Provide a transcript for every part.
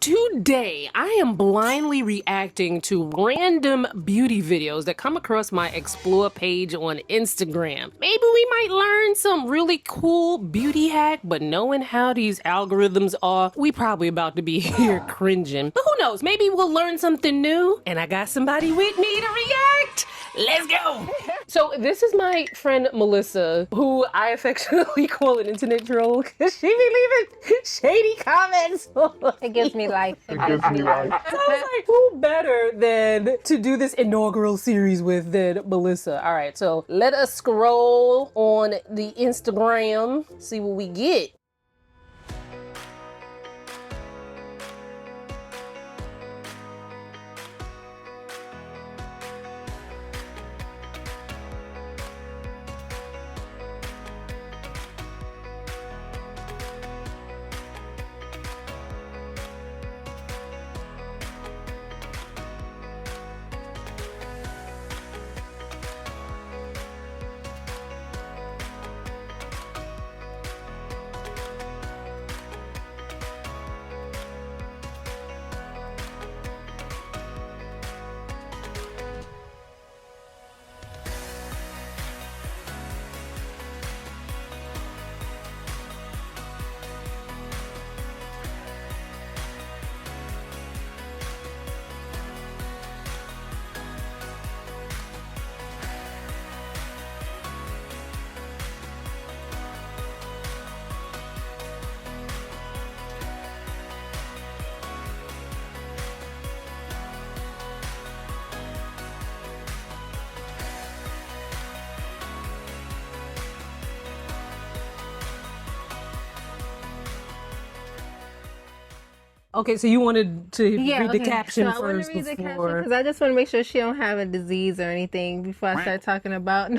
Today, I am blindly reacting to random beauty videos that come across my Explore page on Instagram. Maybe we might learn some really cool beauty hack, but knowing how these algorithms are, we probably about to be here cringing. But who knows, maybe we'll learn something new, and I got somebody with me to react. Let's go! So this is my friend Melissa, who I affectionately call an internet troll because she be leaving shady comments. It gives me life. It gives me life. So I was like, who better than to do this inaugural series with than Melissa? All right, so let us scroll on the Instagram, see what we get. Okay, so you wanted to read the caption so first I want to read the caption before. because I just want to make sure she don't have a disease or anything before I start talking about.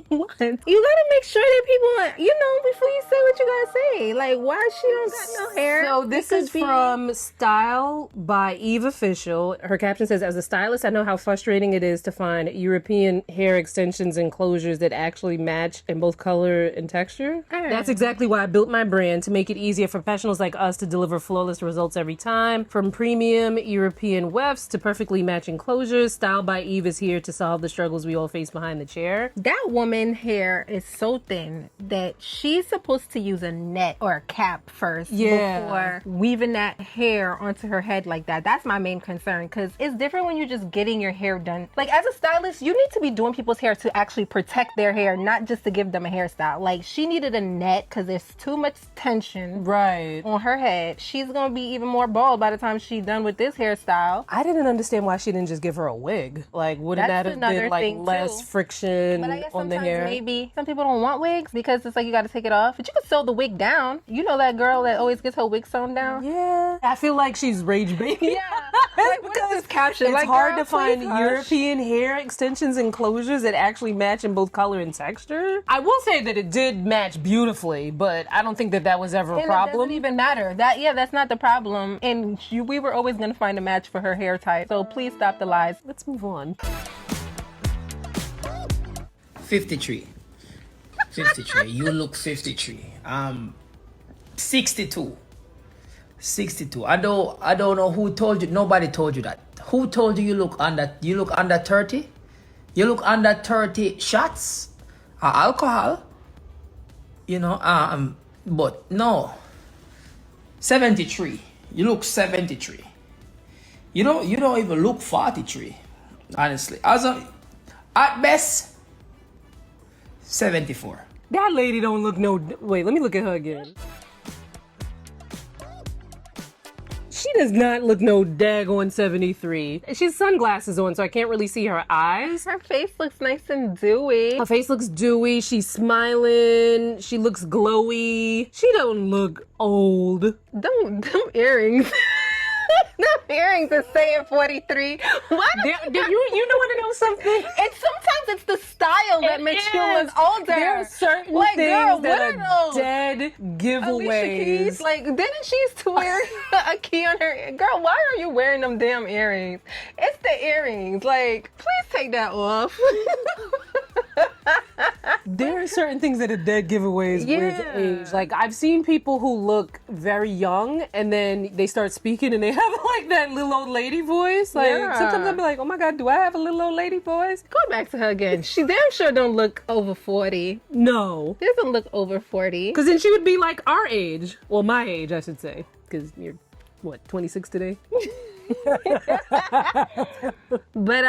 What? You gotta make sure that people, before you say what you gotta say. Like, why she don't got no hair? So this is from Style by Eve Official. Her caption says, "As a stylist, I know how frustrating it is to find European hair extensions and closures that actually match in both color and texture. That's exactly why I built my brand, to make it easier for professionals like us to deliver flawless results every time. From premium European wefts to perfectly matching closures, Style by Eve is here to solve the struggles we all face behind the chair." That woman's hair is so thin that she's supposed to use a net or a cap first before weaving that hair onto her head like that. That's my main concern, because it's different when you're just getting your hair done. Like, as a stylist, you need to be doing people's hair to actually protect their hair, not just to give them a hairstyle. Like, she needed a net because there's too much tension on her head. She's gonna be even more bald by the time she's done with this hairstyle. I didn't understand why she didn't just give her a wig. Like, wouldn't that have been like less friction But I guess on the hair? maybe some people don't want wigs because it's like you got to take it off, but you can sew the wig down. You know that girl that always gets her wig sewn down? Yeah. I feel like she's rage baiting. Yeah. Like, what is this caption? It's like, hard girl, to find please hush. European hair extensions and closures that actually match in both color and texture. I will say that it did match beautifully, but I don't think that that was ever a problem. It doesn't even matter. That's not the problem. And we were always going to find a match for her hair type. So please stop the lies. Let's move on. 53. You look 53. 62. 62. I don't know who told you. Nobody told you that. Who told you look under 30? You look under 30 shots alcohol. But no. 73. You look 73. You don't even look 43. Honestly. At best 74. That lady don't look no... Wait, let me look at her again. She does not look no daggone 73. She has sunglasses on, so I can't really see her eyes. Her face looks nice and dewy. Her face looks dewy. She's smiling. She looks glowy. She don't look old. Them earrings. Them earrings are saying 43. Why you want to know something? And sometimes it's the style that makes you look older. There are certain things that are dead giveaways. Keys? Like, didn't she used to wear a key on her? Girl, why are you wearing them damn earrings? It's the earrings. Like, please take that off. There are certain things that are dead giveaways with Yeah. age. Like, I've seen people who look very young and then they start speaking and they have like that little old lady voice. Like, Yeah. sometimes I'll be like, oh my God, do I have a little old lady voice? Go back to her again. She damn sure don't look over 40. No. She doesn't look over 40. Because then she would be like our age. Well, my age, I should say. Because you're, what, 26 today? But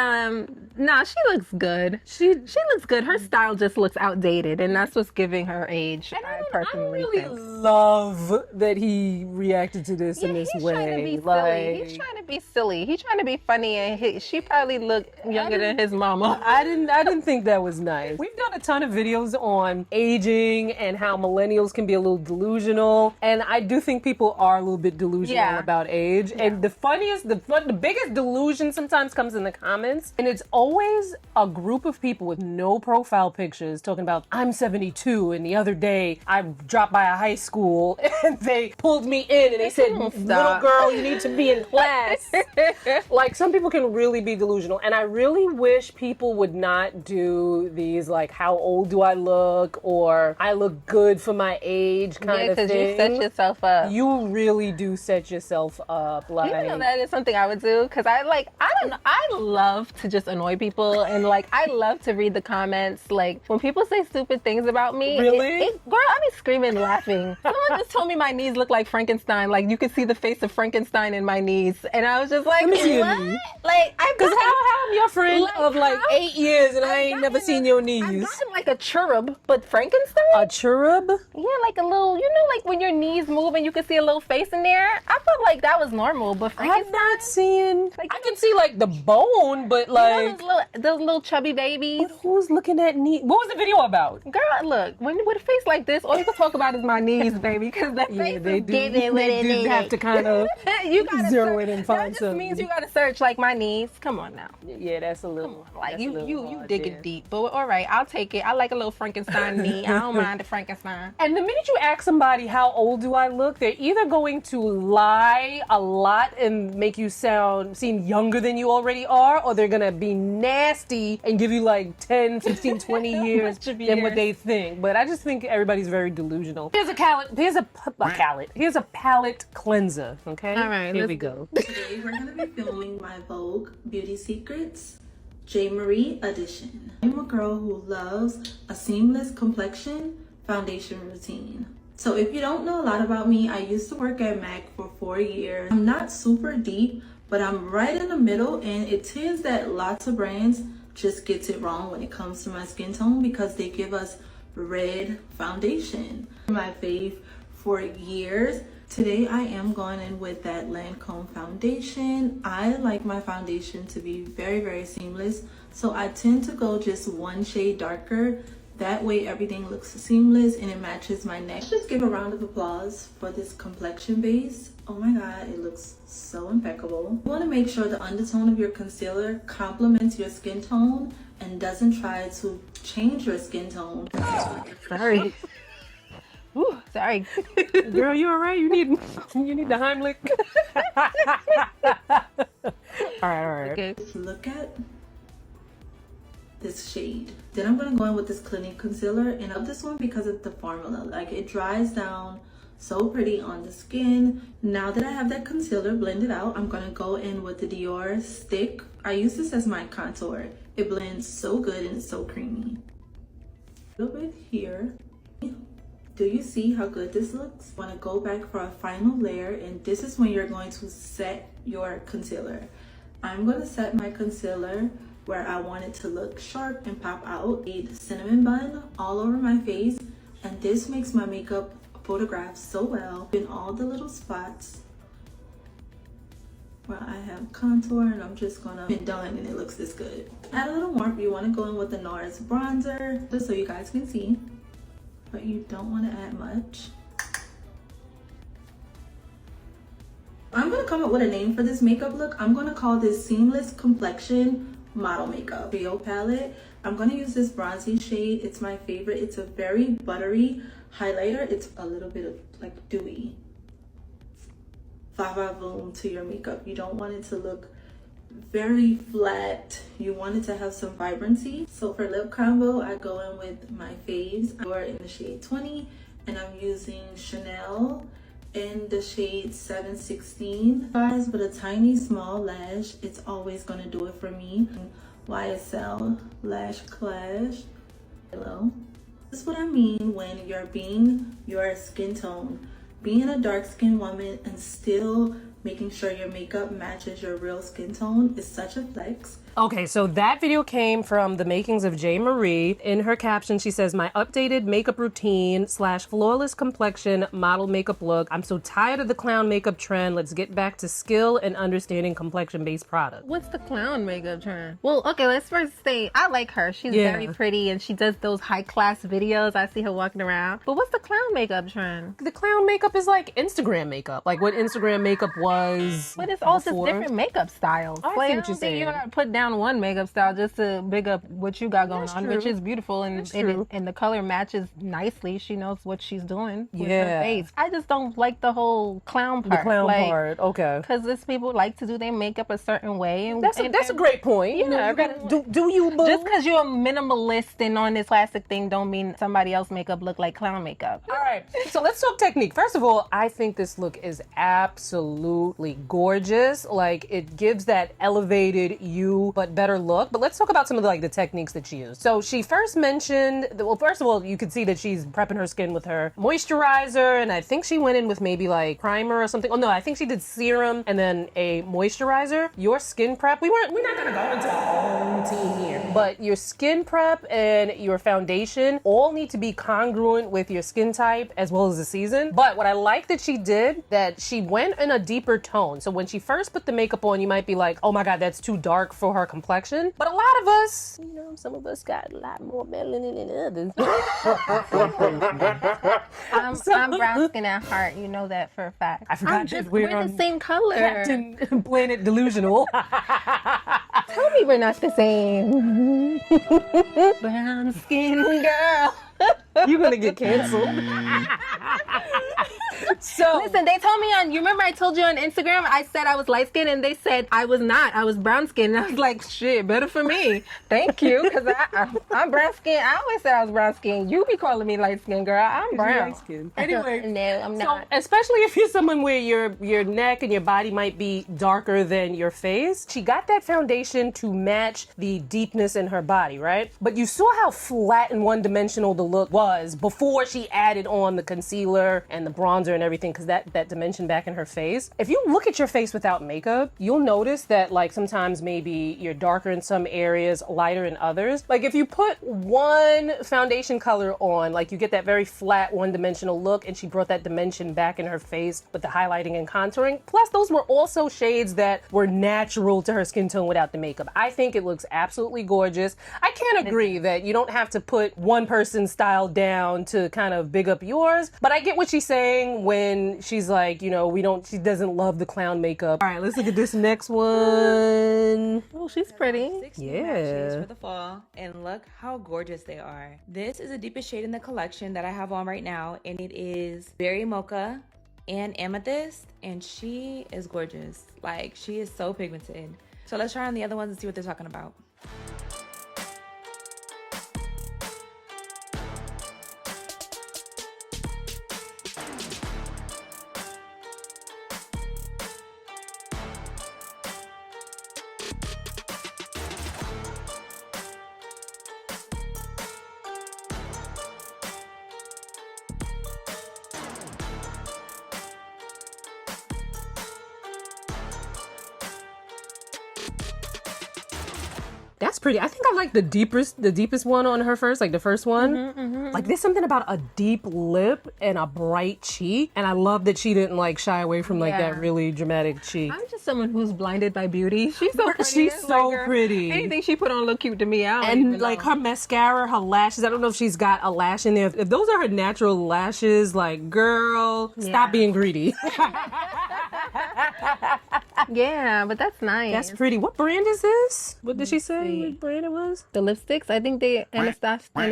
nah, she looks good. She looks good. Her style just looks outdated, and that's what's giving her age. I personally really think. love that he reacted to this in this he's way. trying to be Like, silly. He's trying to be silly. He's trying to be funny, and she probably looked younger than his mama. I didn't think that was nice. We've done a ton of videos on aging and how millennials can be a little delusional, and I do think people are a little bit delusional about age. And the biggest delusion sometimes comes in the comments, and it's always a group of people with no profile pictures talking about, I'm 72, and the other day I dropped by a high school and they pulled me in and they said, little girl, you need to be in class. Like, some people can really be delusional, and I really wish people would not do these, like, how old do I look, or I look good for my age kind of thing. Because you set yourself up. You really do set yourself up. Like, You know, that is something I would do, because I don't know, I love to just annoy people, and like I love to read the comments. Like, when people say stupid things about me, Really? Girl, I be screaming, laughing. Someone just told me my knees look like Frankenstein. Like, you could see the face of Frankenstein in my knees, and I was just like, Let me see your what? knee. Like, Because how I'm your friend Like, of like how? 8 years and I ain't never seen your I've knees. gotten like a cherub, but Frankenstein? A cherub? Yeah, like a little, you know, like when your knees move and you can see a little face in there. I felt like that was normal, but I'm Frankenstein. not seeing. Like, I can see like the bone, but like, You know those little chubby babies. who's looking at knee? What was the video about? Girl, look, when with a face like this, all you can talk about is my knees, baby, because that face they is do. giving with They it. do have to kind of You gotta zero search. it and find That just something. means you gotta search like my knees. Come on now, Yeah, that's a little. like that's a you little hard dig there. it deep. But all right, I'll take it. I like a little Frankenstein knee. I don't mind the Frankenstein. And the minute you ask somebody how old do I look, they're either going to lie a lot and make you seem younger than you already are, or they're gonna be nasty and give you like 10, 15, 20 years Bunch of than what years. they think. But I just think everybody's very delusional. Here's a palette cleanser. Okay. All right, Here let's- we go. Today we're going to be filming my Vogue Beauty Secrets J. Marie edition. I'm a girl who loves a seamless complexion foundation routine. So if you don't know a lot about me, I used to work at MAC for 4 years. I'm not super deep, but I'm right in the middle, and it tends that lots of brands just gets it wrong when it comes to my skin tone because they give us red foundation. My fave for years. Today I am going in with that Lancome foundation. I like my foundation to be very, very seamless. So I tend to go just one shade darker. That way everything looks seamless and it matches my neck. Let's just give a round of applause for this complexion base. Oh my God, it looks so impeccable. You want to make sure the undertone of your concealer complements your skin tone and doesn't try to change your skin tone. Sorry. Ooh, sorry. Girl, you all right? You need the Heimlich. all right. Okay. Just look at this shade. Then I'm gonna go in with this Clinique concealer, and I love this one because of the formula. Like, it dries down so pretty on the skin. Now that I have that concealer blended out, I'm gonna go in with the Dior stick. I use this as my contour. It blends so good and it's so creamy. A little bit here. Do you see how good this looks? Want to go back for a final layer, and this is when you're going to set your concealer. I'm going to set my concealer where I want it to look sharp and pop out. A cinnamon bun all over my face, and this makes my makeup photograph so well in all the little spots where I have contour, and I'm just gonna be done and it looks this good. Add a little warmth. You want to go in with the NARS bronzer just so you guys can see, but you don't want to add much. I'm gonna come up with a name for this makeup look. I'm gonna call this Seamless Complexion Model Makeup. Rio palette. I'm gonna use this bronzy shade. It's my favorite. It's a very buttery highlighter. It's a little bit of like dewy va-va-voom to your makeup. You don't want it to look very flat. You want it to have some vibrancy. So for lip combo, I go in with my faves. I wear it in the shade 20, and I'm using Chanel in the shade 716. Guys, with a tiny small lash, it's always gonna do it for me. YSL Lash Clash. Hello. This is what I mean when you're being your skin tone. Being a dark skinned woman and still making sure your makeup matches your real skin tone is such a flex. Okay, so that video came from the makings of J. Marie. In her caption, she says, my updated makeup routine / flawless complexion model makeup look. I'm so tired of the clown makeup trend. Let's get back to skill and understanding complexion-based products. What's the clown makeup trend? Well, okay, let's first say I like her. She's very pretty and she does those high-class videos. I see her walking around. But what's the clown makeup trend? The clown makeup is like Instagram makeup, like what Instagram makeup was. But it's all before. just different makeup styles. I see what you're saying. You gotta put down one makeup style just to big up what you got going on, which is beautiful, and the color matches nicely. She knows what she's doing with her face. I just don't like the whole clown part. The clown part, okay. Because this people like to do their makeup a certain way. And that's a great point. You know, do you boo? Just because you're a minimalist and on this classic thing don't mean somebody else's makeup look like clown makeup. All right, so let's talk technique. First of all, I think this look is absolutely gorgeous. Like, it gives that elevated you, but better look. But let's talk about some of the techniques that she used. So she first mentioned, well, first of all, you could see that she's prepping her skin with her moisturizer, and I think she went in with maybe like primer or something. Oh no, I think she did serum and then a moisturizer. Your skin prep, we're not gonna go into our own tea here, but your skin prep and your foundation all need to be congruent with your skin type as well as the season. But what I like that she did, that she went in a deeper tone. So when she first put the makeup on, you might be like, oh my God, that's too dark for her complexion. But a lot of us, you know, some of us got a lot more melanin than others. I'm brown skin at heart. You know that for a fact. I forgot that we're the same color. Captain Planet Delusional. Tell me we're not the same. Brown skin girl. You're gonna get canceled. So listen, they told me you remember I told you on Instagram I said I was light skinned and they said I was not. I was brown skinned. And I was like, shit, better for me. Thank you, because I'm brown skinned. I always said I was brown skinned. You be calling me light skinned, girl. I'm brown. Light skinned. Anyway, no, I'm not. So, especially if you're someone where your neck and your body might be darker than your face. She got that foundation to match the deepness in her body, right? But you saw how flat and one-dimensional the look was before she added on the concealer and the bronzer and everything, because that dimension back in her face. If you look at your face without makeup, you'll notice that like sometimes maybe you're darker in some areas, lighter in others. Like if you put one foundation color on, like you get that very flat one-dimensional look, and she brought that dimension back in her face with the highlighting and contouring. Plus those were also shades that were natural to her skin tone without the makeup. I think it looks absolutely gorgeous. I can't agree that you don't have to put one person's style down to kind of big up yours, but I get what she's saying when she's like, you know, she doesn't love the clown makeup. All right, let's look at this next one. Oh, she's pretty. 6 new matte shades for the fall, and look how gorgeous they are. This is the deepest shade in the collection that I have on right now, and it is Berry Mocha and Amethyst, and she is gorgeous. Like, she is so pigmented. So let's try on the other ones and see what they're talking about. That's pretty. I think I like the deepest one on her first, like the first one. Like there's something about a deep lip and a bright cheek, and I love that she didn't like shy away from like that really dramatic cheek. I'm just someone who's blinded by beauty. She's so pretty. She's so pretty. Anything she put on look cute to me. And like her mascara, her lashes. I don't know if she's got a lash in there. If those are her natural lashes, like girl, stop being greedy. Yeah, but that's nice. That's pretty. What brand is this? What did she say? What brand it was? The lipsticks. I think they Anastasia. I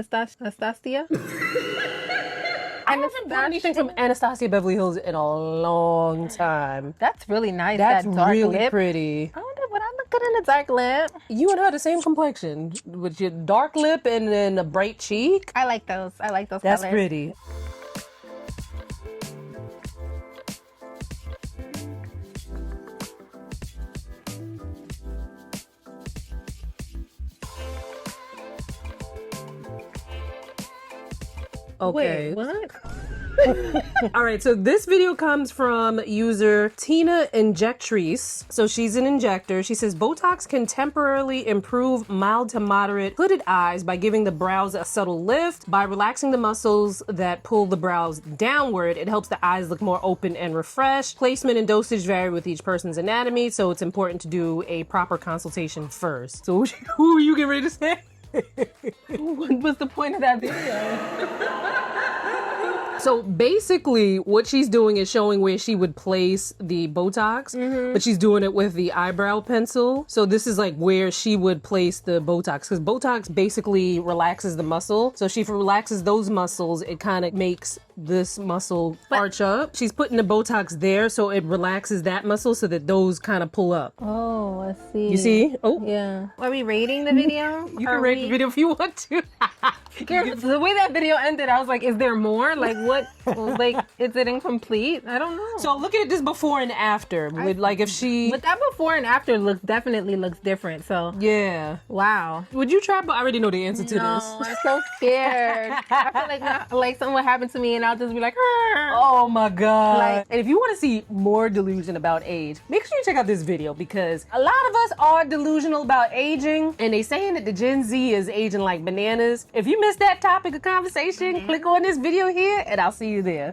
haven't bought anything from Anastasia Beverly Hills in a long time. That's really nice. That's that dark really lip. pretty. I wonder what I look good in a dark lip. You and her the same complexion with your dark lip and then a bright cheek. I like those. I like those That's colors. pretty. Okay. Wait, what? All right, so this video comes from user Tina Injectrice. So she's an injector. She says Botox can temporarily improve mild to moderate hooded eyes by giving the brows a subtle lift. By relaxing the muscles that pull the brows downward, it helps the eyes look more open and refreshed. Placement and dosage vary with each person's anatomy, so it's important to do a proper consultation first. So who are you getting ready to say? What was the point of that video? So basically what she's doing is showing where she would place the Botox, but she's doing it with the eyebrow pencil. So this is like where she would place the Botox, because Botox basically relaxes the muscle. So she relaxes those muscles, it kind of makes this muscle arch up. She's putting the Botox there so it relaxes that muscle so that those kind of pull up. Oh, I see. You see? Oh. Yeah. Are we rating the video? You can rate the video if you want to. The way that video ended, I was like, is there more? Like, what? Like, is it incomplete? I don't know. So look at this before and after. With like if she... But that before and after definitely looks different. So, Yeah. wow. Would you try? But I already know the answer to No, this. I'm so scared. I feel like something would happen to me and I'll just be like, Oh my god. Like- and if you want to see more delusion about age, make sure you check out this video because a lot of us are delusional about aging and they saying that the Gen Z is aging like bananas. If you missed that topic of conversation, click on this video here and I'll see you there.